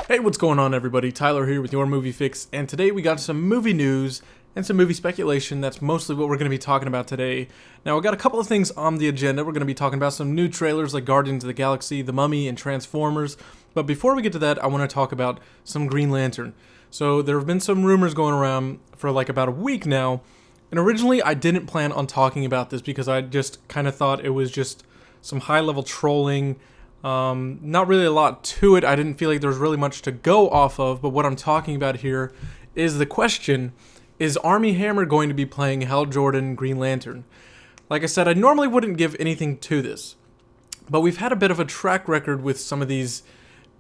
Hey, what's going on, everybody? Tyler here with your Movie Fix, and today we got some movie news and some movie speculation. That's mostly what we're going to be talking about today. Now, we got a couple of things on the agenda. We're going to be talking about some new trailers like Guardians of the Galaxy, The Mummy, and Transformers. But before we get to that, I want to talk about some Green Lantern. So there have been some rumors going around for like about a week now, and originally I didn't plan on talking about this because I just kind of thought it was just some high-level trolling. Not really a lot to it. I didn't feel like there was really much to go off of, but what I'm talking about here is the question, is Armie Hammer going to be playing Hal Jordan Green Lantern? Like I said, I normally wouldn't give anything to this, but we've had a bit of a track record with some of these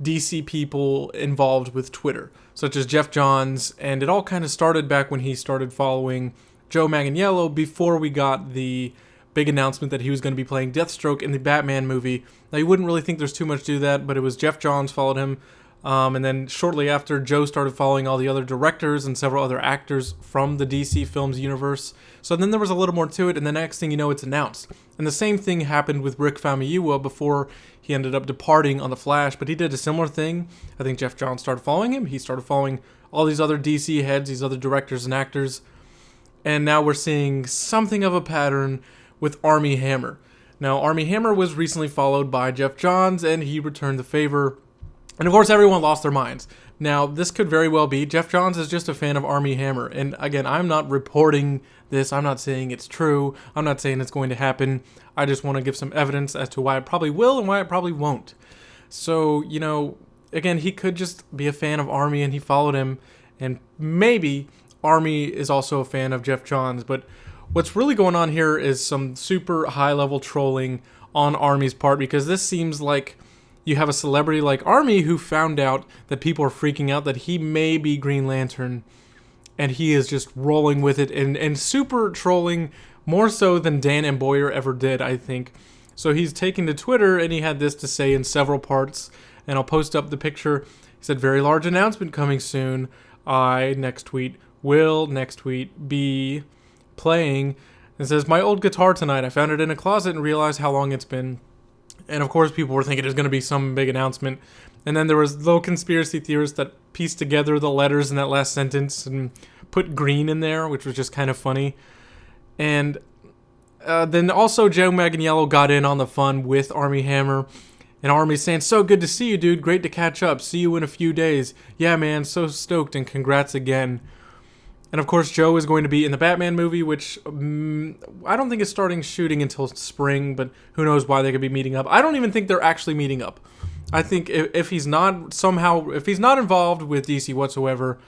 DC people involved with Twitter, such as Jeff Johns, and it all kind of started back when he started following Joe Manganiello before we got the big announcement that he was going to be playing Deathstroke in the Batman movie. Now, you wouldn't really think there's too much to that, but it was Jeff Johns followed him, and then shortly after, Joe started following all the other directors and several other actors from the DC Films universe. So then there was a little more to it, and the next thing you know, it's announced. And the same thing happened with Rick Famuyiwa before he ended up departing on The Flash, but he did a similar thing. I think Jeff Johns started following him. He started following all these other DC heads, these other directors and actors, and now we're seeing something of a pattern with Armie Hammer. Now, Armie Hammer was recently followed by Jeff Johns, and he returned the favor. And of course, everyone lost their minds. Now, this could very well be Jeff Johns is just a fan of Armie Hammer. And again, I'm not reporting this. I'm not saying it's true. I'm not saying it's going to happen. I just want to give some evidence as to why it probably will and why it probably won't. So, again, he could just be a fan of Armie and he followed him. And maybe Armie is also a fan of Jeff Johns, but what's really going on here is some super high-level trolling on Armie's part, because this seems like you have a celebrity like Armie who found out that people are freaking out that he may be Green Lantern, and he is just rolling with it and super trolling, more so than Dan and Boyer ever did, I think. So he's taken to Twitter, and he had this to say in several parts, and I'll post up the picture. He said, "Very large announcement coming soon. Next tweet, will next tweet be playing." It says, "My old guitar tonight. I found it in a closet and realized how long it's been." And of course, people were thinking it was going to be some big announcement. And then there was little conspiracy theorists that pieced together the letters in that last sentence and put green in there, which was just kind of funny. And then also Joe Manganiello got in on the fun with Armie Hammer. And Armie's saying, "So good to see you, dude. Great to catch up. See you in a few days. Yeah, man, so stoked and congrats again." And of course, Joe is going to be in the Batman movie, which I don't think is starting shooting until spring, but who knows why they could be meeting up. I don't even think they're actually meeting up. I think if he's not involved with DC whatsoever,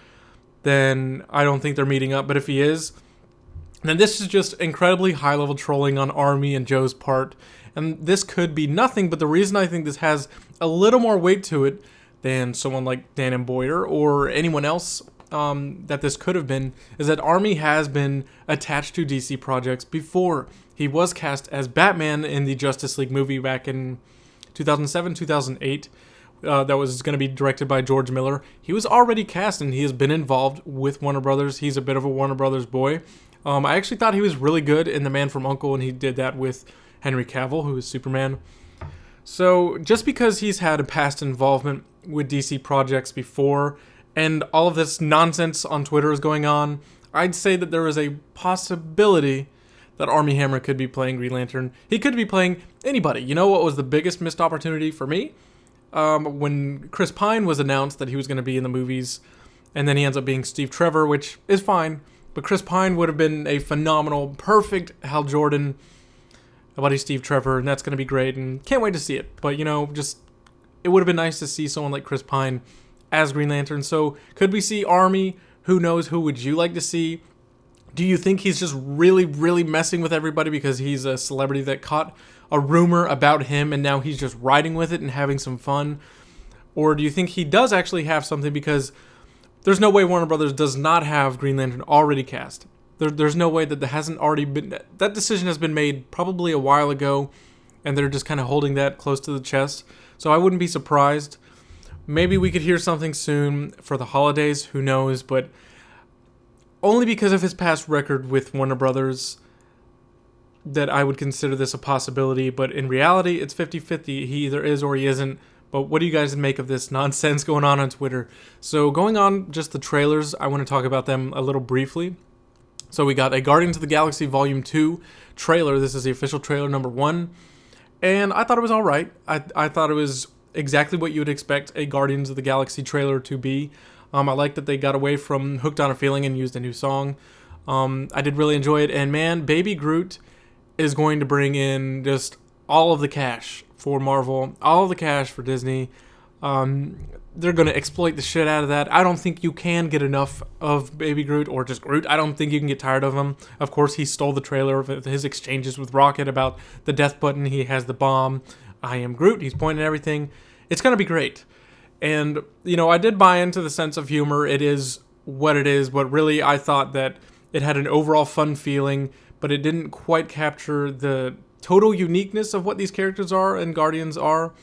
then I don't think they're meeting up. But if he is, then this is just incredibly high-level trolling on Armie and Joe's part. And this could be nothing, but the reason I think this has a little more weight to it than someone like Dan and Boyer or anyone else that this could have been, is that Armie has been attached to DC projects before. He was cast as Batman in the Justice League movie back in 2007, 2008. That was going to be directed by George Miller. He was already cast, and he has been involved with Warner Brothers. He's a bit of a Warner Brothers boy. I actually thought he was really good in The Man from U.N.C.L.E., and he did that with Henry Cavill, who is Superman. So just because he's had a past involvement with DC projects before, and all of this nonsense on Twitter is going on, I'd say that there is a possibility that Armie Hammer could be playing Green Lantern. He could be playing anybody. You know what was the biggest missed opportunity for me? When Chris Pine was announced that he was going to be in the movies, and then he ends up being Steve Trevor, which is fine, but Chris Pine would have been a phenomenal, perfect Hal Jordan, buddy Steve Trevor, and that's going to be great, and can't wait to see it. But, it would have been nice to see someone like Chris Pine as Green Lantern. So could we see Armie? Who knows? Who would you like to see? Do you think he's just really, really messing with everybody because he's a celebrity that caught a rumor about him and now he's just riding with it and having some fun? Or do you think he does actually have something, because there's no way Warner Brothers does not have Green Lantern already cast. There's no way that hasn't already been... That decision has been made probably a while ago, and they're just kind of holding that close to the chest. So I wouldn't be surprised. Maybe we could hear something soon for the holidays, who knows, but only because of his past record with Warner Brothers that I would consider this a possibility. But in reality, it's 50-50. He either is or he isn't. But what do you guys make of this nonsense going on Twitter? So going on just the trailers, I want to talk about them a little briefly. So we got a Guardians of the Galaxy Volume 2 trailer. This is the official trailer number 1. And I thought it was all right. I thought it was exactly what you would expect a Guardians of the Galaxy trailer to be. I like that they got away from Hooked on a Feeling and used a new song. I did really enjoy it. And man, Baby Groot is going to bring in just all of the cash for Marvel, all of the cash for Disney. They're going to exploit the shit out of that. I don't think you can get enough of Baby Groot or just Groot. I don't think you can get tired of him. Of course, he stole the trailer of his exchanges with Rocket about the death button. He has the bomb. I am Groot. He's pointing at everything. It's going to be great. And, you know, I did buy into the sense of humor. It is what it is, but really I thought that it had an overall fun feeling, but it didn't quite capture the total uniqueness of what these characters are and Guardians are.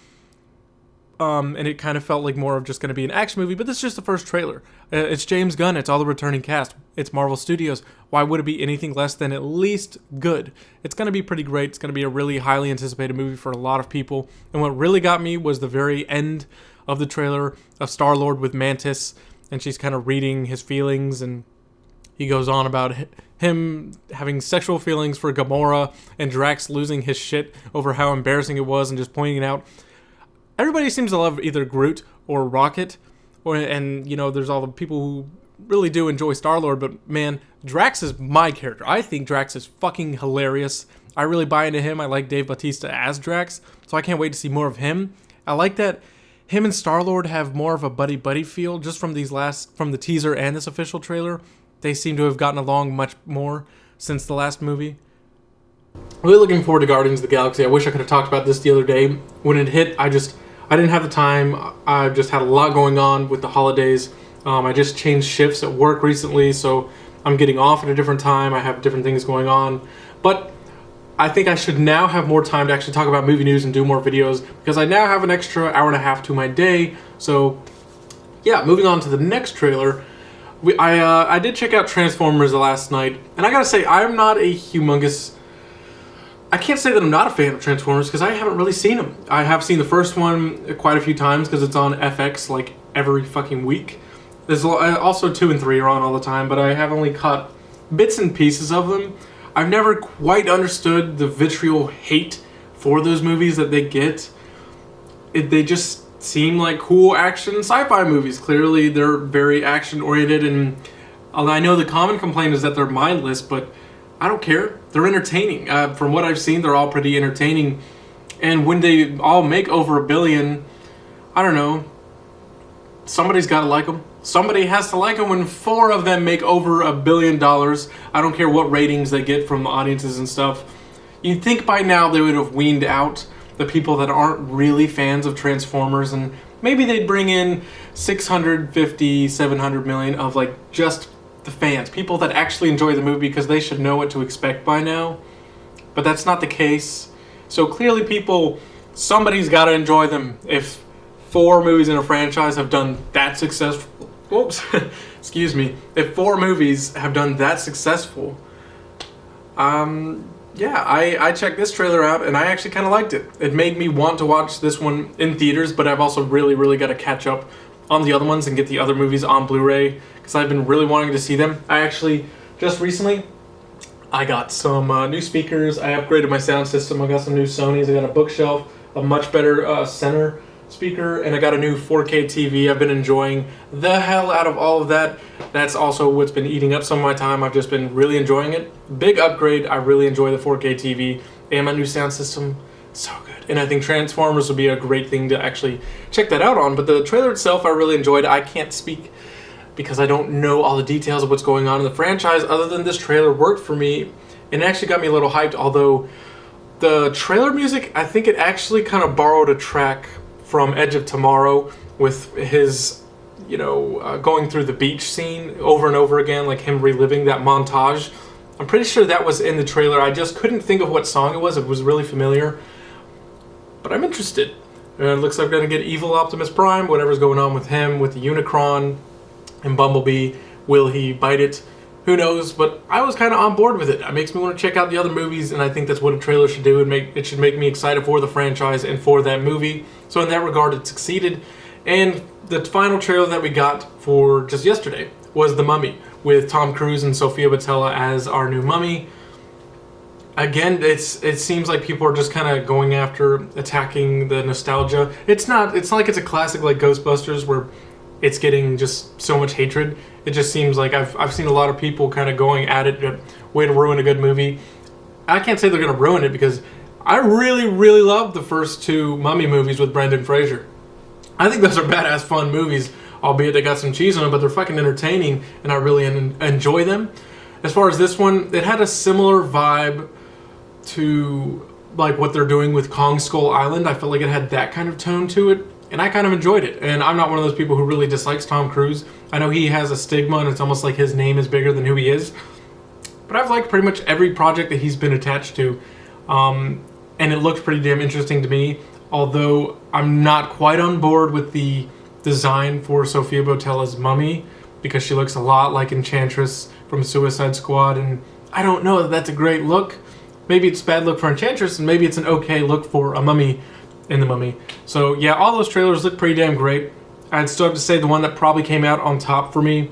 And it kind of felt like more of just going to be an action movie, but this is just the first trailer. It's James Gunn. It's all the returning cast. It's Marvel Studios. Why would it be anything less than at least good? It's going to be pretty great. It's going to be a really highly anticipated movie for a lot of people. And what really got me was the very end of the trailer of Star-Lord with Mantis, and she's kind of reading his feelings, and he goes on about him having sexual feelings for Gamora, and Drax losing his shit over how embarrassing it was and just pointing it out. Everybody seems to love either Groot or Rocket, and you know, there's all the people who really do enjoy Star-Lord, but man, Drax is my character. I think Drax is fucking hilarious. I really buy into him. I like Dave Bautista as Drax, so I can't wait to see more of him. I like that him and Star-Lord have more of a buddy-buddy feel just from from the teaser and this official trailer. They seem to have gotten along much more since the last movie. Really looking forward to Guardians of the Galaxy. I wish I could have talked about this the other day. When it hit, I didn't have the time. I just had a lot going on with the holidays. I just changed shifts at work recently, so I'm getting off at a different time. I have different things going on. But I think I should now have more time to actually talk about movie news and do more videos, because I now have an extra hour and a half to my day. So yeah, moving on to the next trailer. I did check out Transformers last night, and I gotta say, I'm not a humongous... I can't say that I'm not a fan of Transformers, because I haven't really seen them. I have seen the first one quite a few times, because it's on FX like every fucking week. There's also 2 and 3 are on all the time, but I have only caught bits and pieces of them. I've never quite understood the vitriol hate for those movies that they get. They just seem like cool action sci-fi movies. Clearly, they're very action-oriented, and I know the common complaint is that they're mindless, but I don't care. They're entertaining. From what I've seen, they're all pretty entertaining. And when they all make over $1 billion, I don't know, somebody's got to like them. Somebody has to like them when 4 of them make over $1 billion. I don't care what ratings they get from the audiences and stuff. You'd think by now they would have weaned out the people that aren't really fans of Transformers, and maybe they'd bring in 650, 700 million of like just the fans, people that actually enjoy the movie, because they should know what to expect by now. But that's not the case. So clearly somebody's got to enjoy them. If 4 movies in a franchise have done that successful, excuse me, if 4 movies have done that successful, yeah, I checked this trailer out, and I actually kind of liked it. It made me want to watch this one in theaters, but I've also really got to catch up on the other ones and get the other movies on Blu-ray, because I've been really wanting to see them. I actually, just recently, I got some new speakers. I upgraded my sound system. I got some new Sonys. I got a bookshelf, a much better center speaker, and I got a new 4K TV. I've been enjoying the hell out of all of that. That's also what's been eating up some of my time. I've just been really enjoying it. Big upgrade. I really enjoy the 4K TV and my new sound system. So good. And I think Transformers would be a great thing to actually check that out on. But the trailer itself, I really enjoyed. I can't speak because I don't know all the details of what's going on in the franchise, other than this trailer worked for me, and it actually got me a little hyped. Although the trailer music, I think it actually kind of borrowed a track from Edge of Tomorrow with his, going through the beach scene over and over again, like him reliving that montage. I'm pretty sure that was in the trailer. I just couldn't think of what song it was. It was really familiar. But I'm interested. It looks like we're going to get evil Optimus Prime, whatever's going on with him, with the Unicron and Bumblebee. Will he bite it? who knows, but I was kind of on board with it. It makes me want to check out the other movies, and I think that's what a trailer should do. It should make me excited for the franchise and for that movie. So in that regard, it succeeded. And the final trailer that we got for just yesterday was The Mummy, with Tom Cruise and Sofia Boutella as our new mummy. Again, it seems like people are just kind of going after attacking the nostalgia. It's not like it's a classic like Ghostbusters where it's getting just so much hatred. It just seems like I've seen a lot of people kind of going at it, way to ruin a good movie. I can't say they're going to ruin it because I really love the first two Mummy movies with Brendan Fraser. I think those are badass fun movies, albeit they got some cheese on them, but they're fucking entertaining, and I really enjoy them. As far as this one, it had a similar vibe to like what they're doing with Kong Skull Island. I felt like it had that kind of tone to it, and I kind of enjoyed it. And I'm not one of those people who really dislikes Tom Cruise. I know he has a stigma, and it's almost like his name is bigger than who he is. But I've liked pretty much every project that he's been attached to, and it looks pretty damn interesting to me. Although I'm not quite on board with the design for Sofia Boutella's mummy, because she looks a lot like Enchantress from Suicide Squad, and I don't know that that's a great look. Maybe it's a bad look for Enchantress, and maybe it's an okay look for a mummy in The Mummy. So yeah, all those trailers look pretty damn great. I'd still have to say the one that probably came out on top for me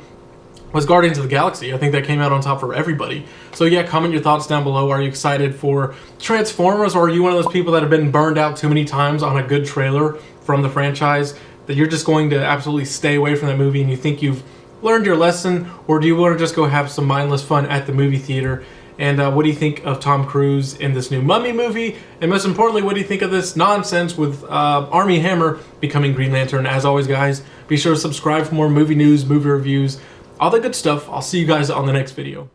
was Guardians of the Galaxy. I think that came out on top for everybody. So yeah, comment your thoughts down below. Are you excited for Transformers, or are you one of those people that have been burned out too many times on a good trailer from the franchise that you're just going to absolutely stay away from that movie and you think you've learned your lesson? Or do you want to just go have some mindless fun at the movie theater? And what do you think of Tom Cruise in this new Mummy movie? And most importantly, what do you think of this nonsense with Armie Hammer becoming Green Lantern? As always, guys, be sure to subscribe for more movie news, movie reviews, all that good stuff. I'll see you guys on the next video.